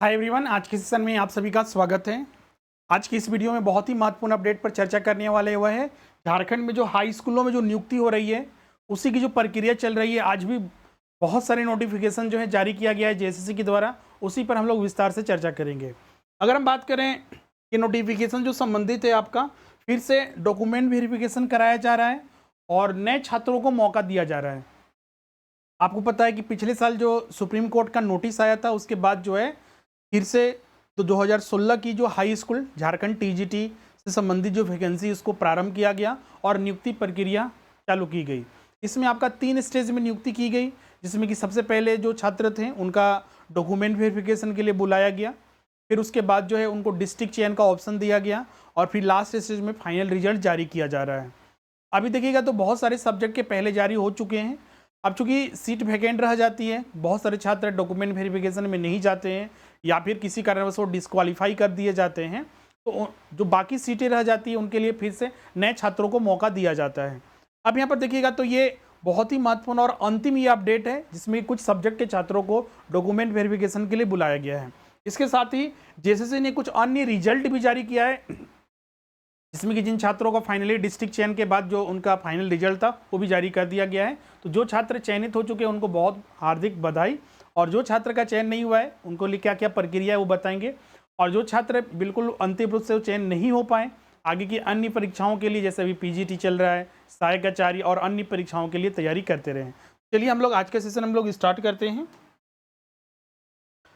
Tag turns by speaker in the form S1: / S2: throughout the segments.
S1: Hi everyone, आज के session में आप सभी का स्वागत है। आज की इस वीडियो में बहुत ही महत्वपूर्ण अपडेट पर चर्चा करने वाले हुए हैं। झारखंड में जो हाई स्कूलों में जो नियुक्ति हो रही है उसी की जो प्रक्रिया चल रही है, आज भी बहुत सारे नोटिफिकेशन जो है जारी किया गया है जेएसएससी के द्वारा, उसी पर हम लोग विस्तार से चर्चा करेंगे। अगर हम बात करें कि नोटिफिकेशन जो संबंधित है आपका, फिर से डॉक्यूमेंट वेरिफिकेशन कराया जा रहा है और नए छात्रों को मौका दिया जा रहा है। आपको पता है कि पिछले साल जो सुप्रीम कोर्ट का नोटिस आया था उसके बाद जो है फिर से तो 2016 की जो हाई स्कूल झारखंड टीजीटी से संबंधित जो वैकेंसी उसको प्रारंभ किया गया और नियुक्ति प्रक्रिया चालू की गई। इसमें आपका 3 स्टेज में नियुक्ति की गई, जिसमें कि सबसे पहले जो छात्र थे उनका डॉक्यूमेंट वेरिफिकेशन के लिए बुलाया गया, फिर उसके बाद जो है उनको डिस्ट्रिक्ट चयन का ऑप्शन दिया गया और फिर लास्ट स्टेज में फाइनल रिजल्ट जारी किया जा रहा है। अभी देखिएगा तो बहुत सारे सब्जेक्ट के पहले जारी हो चुके हैं। अब चूंकि सीट वैकेंट रह जाती है, बहुत सारे छात्र डॉक्यूमेंट वेरिफिकेशन में नहीं जाते हैं या फिर किसी कारणवश वो डिस्क्वालीफाई कर दिए जाते हैं, तो जो बाकी सीटें रह जाती है उनके लिए फिर से नए छात्रों को मौका दिया जाता है। अब यहाँ पर देखिएगा तो ये बहुत ही महत्वपूर्ण और अंतिम ये अपडेट है जिसमें कुछ सब्जेक्ट के छात्रों को डॉक्यूमेंट वेरिफिकेशन के लिए बुलाया गया है। इसके साथ ही जेएसएससी ने कुछ अन्य रिजल्ट भी जारी किया है, जिसमें कि जिन छात्रों का फाइनली डिस्ट्रिक्ट चयन के बाद जो उनका फाइनल रिजल्ट था वो भी जारी कर दिया गया है। तो जो छात्र चयनित हो चुके हैं उनको बहुत हार्दिक बधाई, और जो छात्र का चयन नहीं हुआ है उनको लिए क्या क्या प्रक्रिया है वो बताएंगे, और जो छात्र बिल्कुल अंतिम रूप से चयन नहीं हो पाए आगे की अन्य परीक्षाओं के लिए, जैसे अभी पीजीटी चल रहा है, सहायक आचार्य और अन्य परीक्षाओं के लिए तैयारी करते रहें। चलिए हम लोग आज का सेशन हम लोग स्टार्ट करते हैं।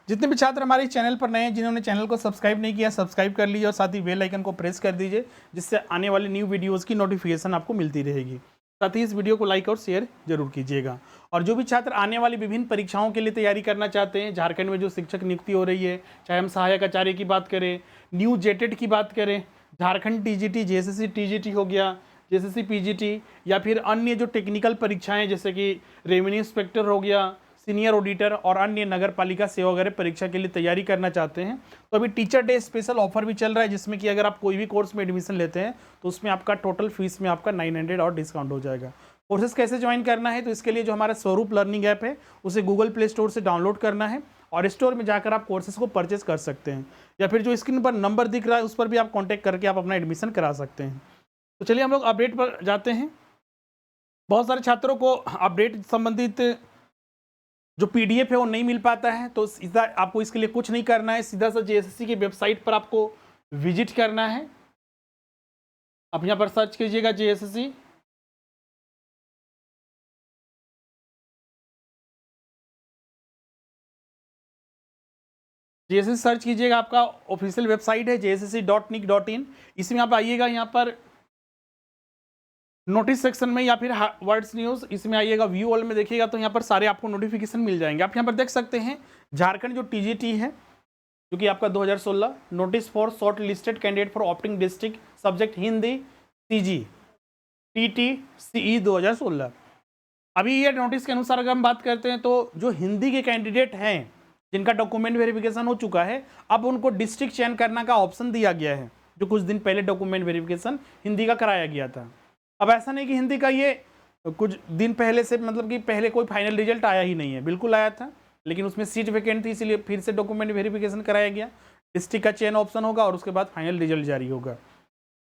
S1: जितने भी छात्र हमारे चैनल पर नए हैं, जिन्होंने चैनल को सब्सक्राइब नहीं किया सब्सक्राइब कर लीजिए और साथ ही बेल आइकन को प्रेस कर दीजिए, जिससे आने वाले न्यू वीडियोस की नोटिफिकेशन आपको मिलती रहेगी। साथ ही इस वीडियो को लाइक और शेयर जरूर कीजिएगा। और जो भी छात्र आने वाली विभिन्न परीक्षाओं के लिए तैयारी करना चाहते हैं, झारखंड में जो शिक्षक नियुक्ति हो रही है, चाहे हम सहायक आचार्य की बात करें, न्यू जेटेड की बात करें, झारखंड टीजीटी, जेएसएससी टीजीटी हो गया, जेएसएससी पीजीटी, या फिर अन्य जो टेक्निकल परीक्षाएं जैसे कि रेवेन्यू इंस्पेक्टर हो गया, सीनियर ऑडिटर और अन्य नगर पालिका सेवा वगैरह परीक्षा के लिए तैयारी करना चाहते हैं, तो अभी टीचर डे स्पेशल ऑफर भी चल रहा है, जिसमें कि अगर आप कोई भी कोर्स में एडमिशन लेते हैं तो उसमें आपका टोटल फीस में आपका 900 और डिस्काउंट हो जाएगा। कोर्सेज कैसे ज्वाइन करना है, तो इसके लिए जो हमारा स्वरूप लर्निंग ऐप है उसे गूगल प्ले स्टोर से डाउनलोड करना है और स्टोर में जाकर आप कोर्सेज को परचेस कर सकते हैं, या फिर जो स्क्रीन पर नंबर दिख रहा है उस पर भी आप कॉन्टैक्ट करके आप अपना एडमिशन करा सकते हैं। तो चलिए हम लोग अपडेट पर जाते हैं। बहुत सारे छात्रों को अपडेट संबंधित जो पीडीएफ है वो नहीं मिल पाता है, तो सीधा आपको इसके लिए कुछ नहीं करना है, सीधा सा जेएसएससी की वेबसाइट पर आपको विजिट करना है। आप यहाँ पर सर्च कीजिएगा जेएसएससी, जेएसएससी सर्च कीजिएगा, आपका ऑफिशियल वेबसाइट है jssc.nic.in। इसमें आप आइएगा, यहाँ पर नोटिस सेक्शन में या फिर वर्ड्स न्यूज़, इसमें आइएगा, व्यू ऑल में देखिएगा तो यहाँ पर सारे आपको नोटिफिकेशन मिल जाएंगे। आप यहाँ पर देख सकते हैं झारखंड जो टीजीटी है जो कि आपका 2016 notice for short listed candidate for opting district subject Hindi CG TT CE 2016। अभी ये नोटिस के अनुसार अगर हम बात करते हैं तो जो हिंदी के कैंडिडेट हैं जिनका डॉक्यूमेंट वेरिफिकेशन हो चुका है, अब उनको डिस्ट्रिक्ट चयन करने का ऑप्शन दिया गया है, जो कुछ दिन पहले डॉक्यूमेंट वेरिफिकेशन हिंदी का कराया गया था। अब ऐसा नहीं कि हिंदी का ये कुछ दिन पहले से, मतलब कि पहले कोई फाइनल रिजल्ट आया ही नहीं है, बिल्कुल आया था, लेकिन उसमें सीट वैकेंट थी, इसलिए फिर से डॉक्यूमेंट वेरिफिकेशन कराया गया। डिस्ट्रिक्ट का चयन ऑप्शन होगा और उसके बाद फाइनल रिजल्ट जारी होगा।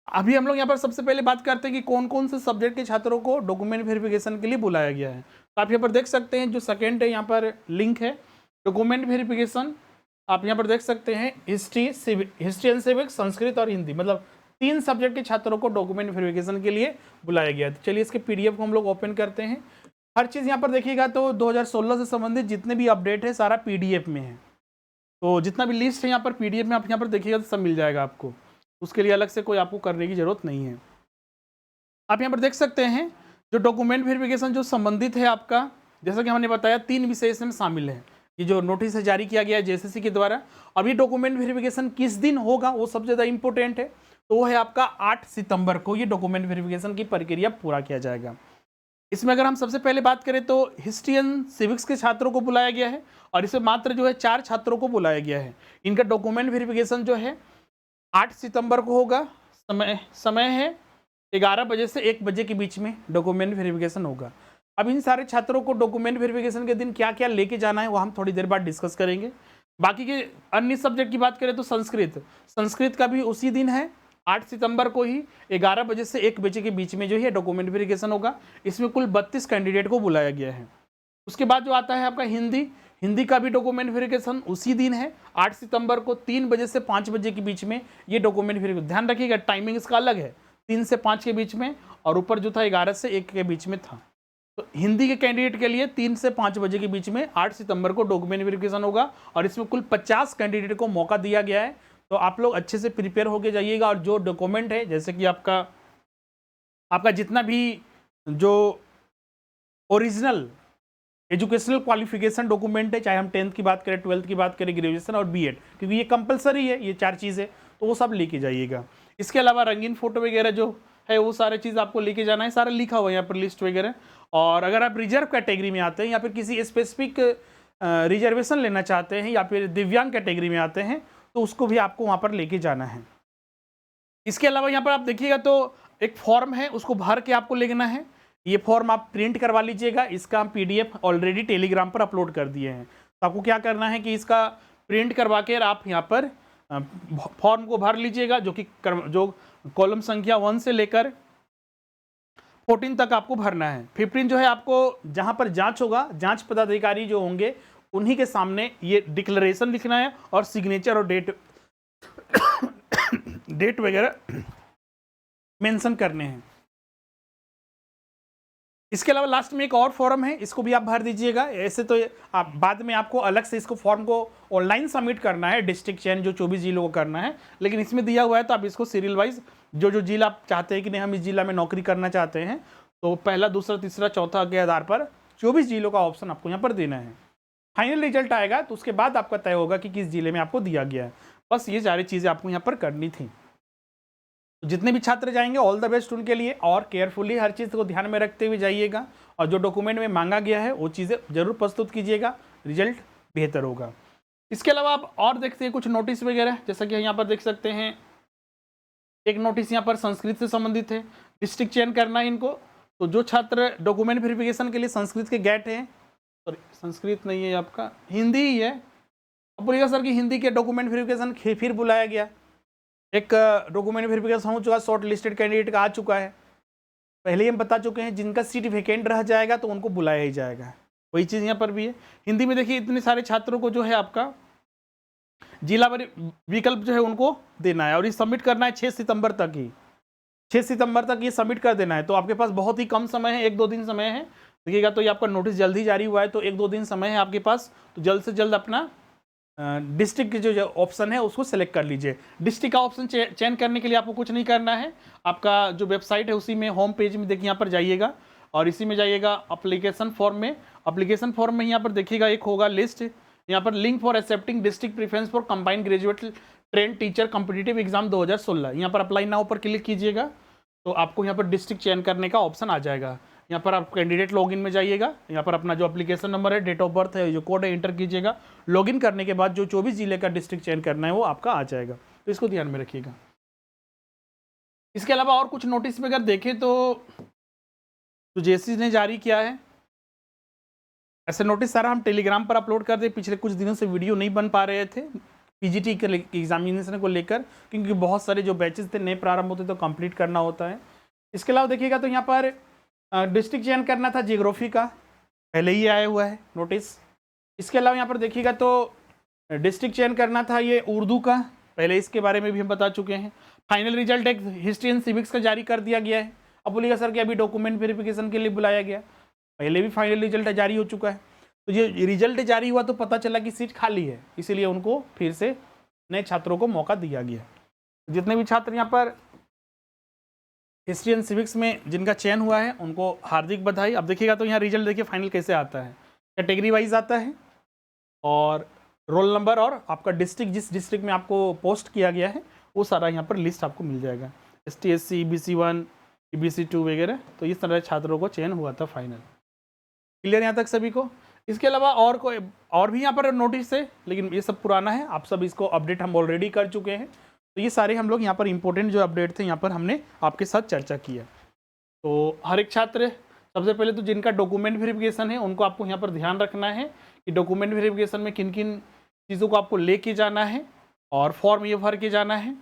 S1: अभी हम लोग यहाँ पर सबसे पहले बात करते हैं कि कौन कौन से सब्जेक्ट के छात्रों को डॉक्यूमेंट वेरिफिकेशन के लिए बुलाया गया है। तो आप यहाँ पर देख सकते हैं, जो सेकेंड है यहाँ पर लिंक है डॉक्यूमेंट वेरिफिकेशन, आप यहाँ पर देख सकते हैं हिस्ट्री एंड सिविक्स, संस्कृत और हिंदी, मतलब 3 सब्जेक्ट के छात्रों को डॉक्यूमेंट वेरिफिकेशन के लिए बुलाया गया है। तो चलिए इसके पीडीएफ को हम लोग ओपन करते हैं। हर चीज़ यहाँ पर देखिएगा तो 2016 से संबंधित जितने भी अपडेट है सारा पीडीएफ में है, तो जितना भी लिस्ट है यहाँ पर पीडीएफ में आप यहाँ पर देखिएगा तो सब मिल जाएगा आपको, उसके लिए अलग से कोई आपको करने की जरूरत नहीं है। आप यहाँ पर देख सकते हैं जो डॉक्यूमेंट वेरिफिकेशन जो संबंधित है आपका, जैसा कि हमने बताया 3 विषय इसमें शामिल है। ये जो नोटिस है जारी किया गया है जेएसएससी के द्वारा। अब ये डॉक्यूमेंट वेरिफिकेशन किस दिन होगा वो सबसे ज़्यादा इंपॉर्टेंट है, तो वो है आपका 8 सितंबर को ये डॉक्यूमेंट वेरिफिकेशन की प्रक्रिया पूरा किया जाएगा। इसमें अगर हम सबसे पहले बात करें तो हिस्ट्री एंड सिविक्स के छात्रों को बुलाया गया है और इसमें मात्र जो है 4 छात्रों को बुलाया गया है। इनका डॉक्यूमेंट वेरिफिकेशन जो है 8 सितंबर को होगा। समय है 11 बजे से 1 बजे के बीच में डॉक्यूमेंट वेरिफिकेशन होगा। अब इन सारे छात्रों को डॉक्यूमेंट वेरिफिकेशन के दिन क्या क्या लेके जाना है वो हम थोड़ी देर बाद डिस्कस करेंगे। बाकी के अन्य सब्जेक्ट की बात करें तो संस्कृत का भी उसी दिन है, 8 सितंबर को ही 11 बजे से 1 बजे के बीच में जो है डॉक्यूमेंट वेरिफिकेशन होगा। इसमें कुल 32 कैंडिडेट को बुलाया गया है। उसके बाद जो आता है आपका हिंदी का भी डॉक्यूमेंट वेरिफिकेशन उसी दिन है, 8 सितंबर को 3 बजे से 5 बजे के बीच में ये डॉक्यूमेंट वेरिफिकेशन। ध्यान रखिएगा टाइमिंग इसका अलग है, 3 से 5 के बीच में, और ऊपर जो था 11 से 1 के बीच में था। तो हिंदी के कैंडिडेट के लिए 3 से 5 बजे के बीच में 8 सितंबर को डॉक्यूमेंट वेरिफिकेशन होगा, और इसमें कुल 50 कैंडिडेट को मौका दिया गया है। तो आप लोग अच्छे से प्रिपेयर होके जाइएगा, और जो डॉक्यूमेंट है जैसे कि आपका जितना भी जो ओरिजिनल एजुकेशनल क्वालिफिकेशन डॉक्यूमेंट है, चाहे हम 10th की बात करें, 12th की बात करें, ग्रेजुएशन और बीएड, क्योंकि ये कंपलसरी है, ये 4 चीज़ें, तो वो सब लेके जाइएगा। इसके अलावा रंगीन फोटो वगैरह जो है वो सारे चीज़ आपको लेके जाना है, सारा लिखा हुआ है यहाँ पर लिस्ट वगैरह। और अगर आप रिजर्व कैटेगरी में आते हैं या फिर किसी स्पेसिफिक रिजर्वेशन लेना चाहते हैं या फिर दिव्यांग कैटेगरी में आते हैं, तो उसको भी आपको वहाँ पर लेके जाना है। इसके अलावा यहाँ पर आप देखिएगा तो एक फॉर्म है, उसको भर के आपको लेना है। ये फॉर्म आप प्रिंट करवा लीजिएगा, इसका हम PDF ऑलरेडी टेलीग्राम पर अपलोड कर दिए हैं। तो आपको क्या करना है कि इसका प्रिंट करवा के आप यहाँ पर फॉर्म को भर लीजिएगा, जो कॉलम संख्या 1 से लेकर 14 तक आपको भरना है। 15 जो है आपको जहाँ पर जांच होगा, जांच पदाधिकारी जो होंगे उन्हीं के सामने ये डिक्लेरेशन लिखना है और सिग्नेचर और डेट वगैरह मेंशन करने हैं। इसके अलावा लास्ट में एक और फॉर्म है, इसको भी आप भर दीजिएगा। ऐसे तो आप बाद में आपको अलग से इसको फॉर्म को ऑनलाइन सबमिट करना है, डिस्ट्रिक्ट चयन जो 24 जिलों को करना है, लेकिन इसमें दिया हुआ है तो आप इसको सीरियल वाइज जो जिला आप चाहते हैं कि नहीं हम इस जिला में नौकरी करना चाहते हैं, तो पहला, दूसरा, तीसरा, चौथा के आधार पर 24 जिलों का ऑप्शन आपको यहाँ पर देना है। फाइनल रिजल्ट आएगा तो उसके बाद आपका तय होगा कि किस जिले में आपको दिया गया है। बस ये सारी चीज़ें आपको यहाँ पर करनी थी। जितने भी छात्र जाएंगे ऑल द बेस्ट उनके लिए, और केयरफुली हर चीज़ को ध्यान में रखते हुए जाइएगा, और जो डॉक्यूमेंट में मांगा गया है वो चीज़ें जरूर प्रस्तुत कीजिएगा, रिजल्ट बेहतर होगा। इसके अलावा आप और देखते हैं कुछ नोटिस वगैरह, जैसा कि यहाँ पर देख सकते हैं, एक नोटिस यहाँ पर संस्कृत से संबंधित है, डिस्ट्रिक्ट चयन करना है इनको। तो जो छात्र डॉक्यूमेंट वेरिफिकेशन के लिए संस्कृत के गेट हैं, सॉरी संस्कृत नहीं है आपका, हिंदी ही है, अब बोलिएगा सर कि हिंदी के डॉक्यूमेंट वेरिफिकेशन फिर बुलाया गया। एक डॉक्यूमेंट वेरिफिकेशन हो चुका, शॉर्ट लिस्टेड कैंडिडेट का आ चुका है, पहले ही हम बता चुके हैं, जिनका सीट वैकेंट रह जाएगा तो उनको बुलाया ही जाएगा। वही चीज़ यहाँ पर भी है। हिंदी में देखिए इतने सारे छात्रों को जो है आपका जिला विकल्प जो है उनको देना है, और ये सबमिट करना है 6 सितंबर तक ही, 6 सितंबर तक ये सबमिट कर देना है। तो आपके पास बहुत ही कम समय है, 1-2 दिन समय है। देखिएगा तो ये आपका नोटिस जल्दी जारी हुआ है, तो 1-2 दिन समय है आपके पास, तो जल्द से जल्द अपना डिस्ट्रिक्ट जो ऑप्शन है उसको सेलेक्ट कर लीजिए। डिस्ट्रिक्ट का ऑप्शन चयन करने के लिए आपको कुछ नहीं करना है, आपका जो वेबसाइट है उसी में होम पेज में देखिए यहाँ पर जाइएगा, और इसी में जाइएगा एप्लीकेशन फॉर्म में। एप्लीकेशन फॉर्म में यहाँ पर देखिएगा एक होगा लिस्ट, यहाँ पर link for accepting district preference for combined graduate trained teacher competitive exam 2016, यहाँ पर अप्लाई नाउ पर क्लिक कीजिएगा, तो आपको यहाँ पर डिस्ट्रिक्ट चयन करने का ऑप्शन आ जाएगा। यहाँ पर आप कैंडिडेट लॉगिन में जाइएगा, यहाँ पर अपना जो एप्लीकेशन नंबर है, डेट ऑफ बर्थ है, जो कोड है एंटर कीजिएगा। लॉगिन करने के बाद जो 24 जिले का डिस्ट्रिक्ट चयन करना है वो आपका आ जाएगा, तो इसको ध्यान में रखिएगा। इसके अलावा और कुछ नोटिस में अगर देखें तो जेसी ने जारी किया है, ऐसे नोटिस सारा हम टेलीग्राम पर अपलोड कर दे। पिछले कुछ दिनों से वीडियो नहीं बन पा रहे थे पीजीटी के एग्जामिनेशन को लेकर, क्योंकि बहुत सारे जो बैचेस थे नए प्रारंभ होते तो कंप्लीट करना होता है। इसके अलावा देखिएगा तो यहाँ पर डिस्ट्रिक्ट चयन करना था जियोग्राफी का, पहले ही आया हुआ है नोटिस। इसके अलावा यहाँ पर देखिएगा तो डिस्ट्रिक्ट चयन करना था ये उर्दू का, पहले इसके बारे में भी हम बता चुके हैं। फाइनल रिजल्ट एक हिस्ट्री एंड सिविक्स का जारी कर दिया गया है। अब बोलिएगा सर कि अभी डॉक्यूमेंट वेरिफिकेशन के लिए बुलाया गया, पहले भी फाइनल रिजल्ट जारी हो चुका है। तो ये रिजल्ट जारी हुआ तो पता चला कि सीट खाली है, इसीलिए उनको फिर से नए छात्रों को मौका दिया गया। जितने भी छात्र यहाँ पर हिस्ट्री एंड सिविक्स में जिनका चयन हुआ है उनको हार्दिक बधाई। अब देखिएगा तो यहाँ रिजल्ट देखिए फाइनल कैसे आता है, कैटेगरी वाइज आता है, और रोल नंबर और आपका डिस्ट्रिक्ट, जिस डिस्ट्रिक्ट में आपको पोस्ट किया गया है वो सारा यहाँ पर लिस्ट आपको मिल जाएगा, ST SC EBC 1 EBC 2 वगैरह। तो इस तरह छात्रों को चयन हुआ था फाइनल। क्लियर यहाँ तक सभी को? इसके अलावा और भी यहाँ पर नोटिस है, लेकिन ये सब पुराना है, आप सब इसको अपडेट हम ऑलरेडी कर चुके हैं। तो ये सारे हम लोग यहाँ पर इंपॉर्टेंट जो अपडेट थे यहाँ पर हमने आपके साथ चर्चा की है। तो हर एक छात्र, सबसे पहले तो जिनका डॉक्यूमेंट वेरिफिकेशन है उनको आपको यहाँ पर ध्यान रखना है कि डॉक्यूमेंट वेरिफिकेशन में किन किन चीज़ों को आपको लेके जाना है और फॉर्म ये भर के जाना है।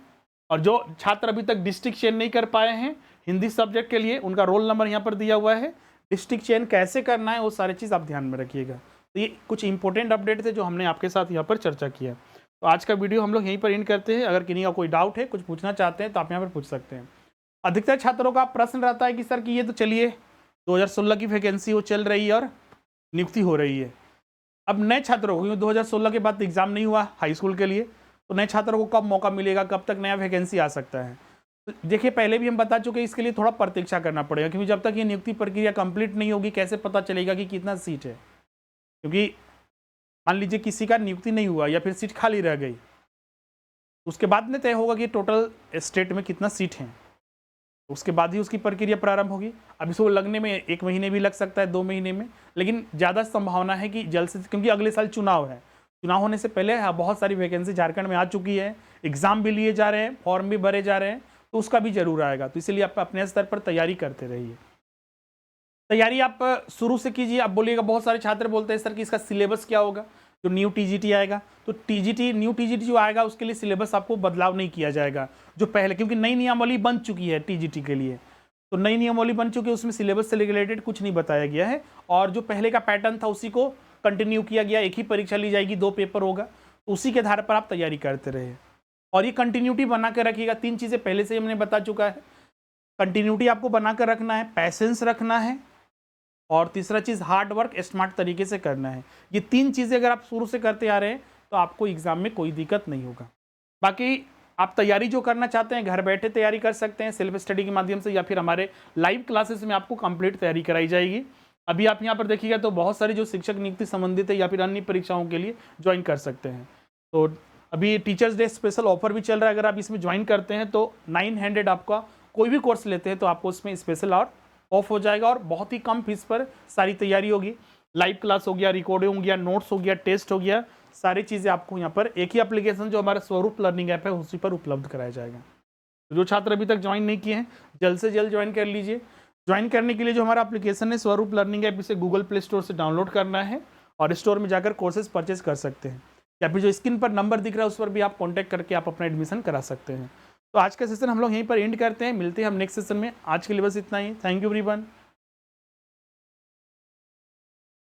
S1: और जो छात्र अभी तक डिस्ट्रिक्ट चयन नहीं कर पाए हैं हिंदी सब्जेक्ट के लिए, उनका रोल नंबर यहाँ पर दिया हुआ है। डिस्ट्रिक्ट चयन कैसे करना है वो सारी चीज़ आप ध्यान में रखिएगा। तो ये कुछ इंपॉर्टेंट अपडेट थे जो हमने आपके साथ यहाँ पर चर्चा किया। तो आज का वीडियो हम लोग यहीं पर एंड करते हैं। अगर किसी का कोई डाउट है, कुछ पूछना चाहते हैं तो आप यहाँ पर पूछ सकते हैं। अधिकतर छात्रों का प्रश्न रहता है कि सर कि ये तो चलिए 2016 की वैकेंसी वो चल रही है और नियुक्ति हो रही है, अब नए छात्रों को 2016 के बाद एग्जाम नहीं हुआ हाई स्कूल के लिए, तो नए छात्रों को कब मौका मिलेगा, कब तक नया वैकेंसी आ सकता है। तो देखिए पहले भी हम बता चुके हैं, इसके लिए थोड़ा प्रतीक्षा करना पड़ेगा, क्योंकि जब तक ये नियुक्ति प्रक्रिया कंप्लीट नहीं होगी कैसे पता चलेगा कि कितना सीट है। क्योंकि मान लीजिए किसी का नियुक्ति नहीं हुआ या फिर सीट खाली रह गई, उसके बाद में तय होगा कि टोटल स्टेट में कितना सीट है, उसके बाद ही उसकी प्रक्रिया प्रारंभ होगी। अब इसको लगने में 1 महीने भी लग सकता है, 2 महीने में, लेकिन ज़्यादा संभावना है कि जल्द से, क्योंकि अगले साल चुनाव है। चुनाव होने से पहले बहुत सारी वैकेंसी झारखंड में आ चुकी है, एग्जाम भी लिए जा रहे हैं, फॉर्म भी भरे जा रहे हैं, तो उसका भी जरूर आएगा। तो इसलिए आप अपने स्तर पर तैयारी करते रहिए। तैयारी आप शुरू से कीजिए। आप बोलिएगा, बहुत सारे छात्र बोलते हैं सर कि इसका सिलेबस क्या होगा जो न्यू टीजीटी आएगा। तो न्यू टीजीटी जो आएगा उसके लिए सिलेबस आपको बदलाव नहीं किया जाएगा जो पहले, क्योंकि नई नियमावली बन चुकी है टीजीटी के लिए। तो नई नियमावली बन चुकी है, उसमें सिलेबस से रिलेटेड कुछ नहीं बताया गया है, और जो पहले का पैटर्न था उसी को कंटिन्यू किया गया। एक ही परीक्षा ली जाएगी, 2 पेपर होगा, तो उसी के आधार पर आप तैयारी करते रहे और ये कंटिन्यूटी बना कर रखिएगा। 3 चीज़ें पहले से हमने बता चुका है। कंटिन्यूटी आपको बना कर रखना है, पैसेंस रखना है, और तीसरा चीज़ हार्ड वर्क स्मार्ट तरीके से करना है। ये 3 चीज़ें अगर आप शुरू से करते आ रहे हैं तो आपको एग्जाम में कोई दिक्कत नहीं होगा। बाकी आप तैयारी जो करना चाहते हैं घर बैठे तैयारी कर सकते हैं सेल्फ स्टडी के माध्यम से, या फिर हमारे लाइव क्लासेस में आपको कंप्लीट तैयारी कराई जाएगी। अभी आप यहाँ पर देखिएगा तो बहुत सारी जो शिक्षक नियुक्ति संबंधित है या फिर अन्य परीक्षाओं के लिए ज्वाइन कर सकते हैं। तो अभी टीचर्स डे स्पेशल ऑफर भी चल रहा है, अगर आप इसमें ज्वाइन करते हैं तो 900 आपका कोई भी कोर्स लेते हैं तो आपको उसमें स्पेशल और ऑफ हो जाएगा, और बहुत ही कम फीस पर सारी तैयारी होगी। लाइव क्लास हो गया, रिकॉर्डिंग हो गया, नोट्स हो गया, टेस्ट हो गया, सारी चीज़ें आपको यहाँ पर एक ही एप्लीकेशन जो हमारा स्वरूप लर्निंग ऐप है उसी पर उपलब्ध कराया जाएगा। तो जो छात्र अभी तक ज्वाइन नहीं किए हैं जल्द से जल्द ज्वाइन कर लीजिए। ज्वाइन करने के लिए जो हमारा एप्लीकेशन है स्वरूप लर्निंग ऐप, इसे गूगल प्ले स्टोर से डाउनलोड करना है और स्टोर में जाकर कोर्सेज परचेज कर सकते हैं, या फिर जो स्क्रीन पर नंबर दिख रहा है उस पर भी आप कॉन्टैक्ट करके आप अपना एडमिशन करा सकते हैं। तो आज का सेशन हम लोग यहीं पर एंड करते हैं, मिलते हैं हम नेक्स्ट सेशन में। आज के लिए बस इतना ही। Thank you everyone.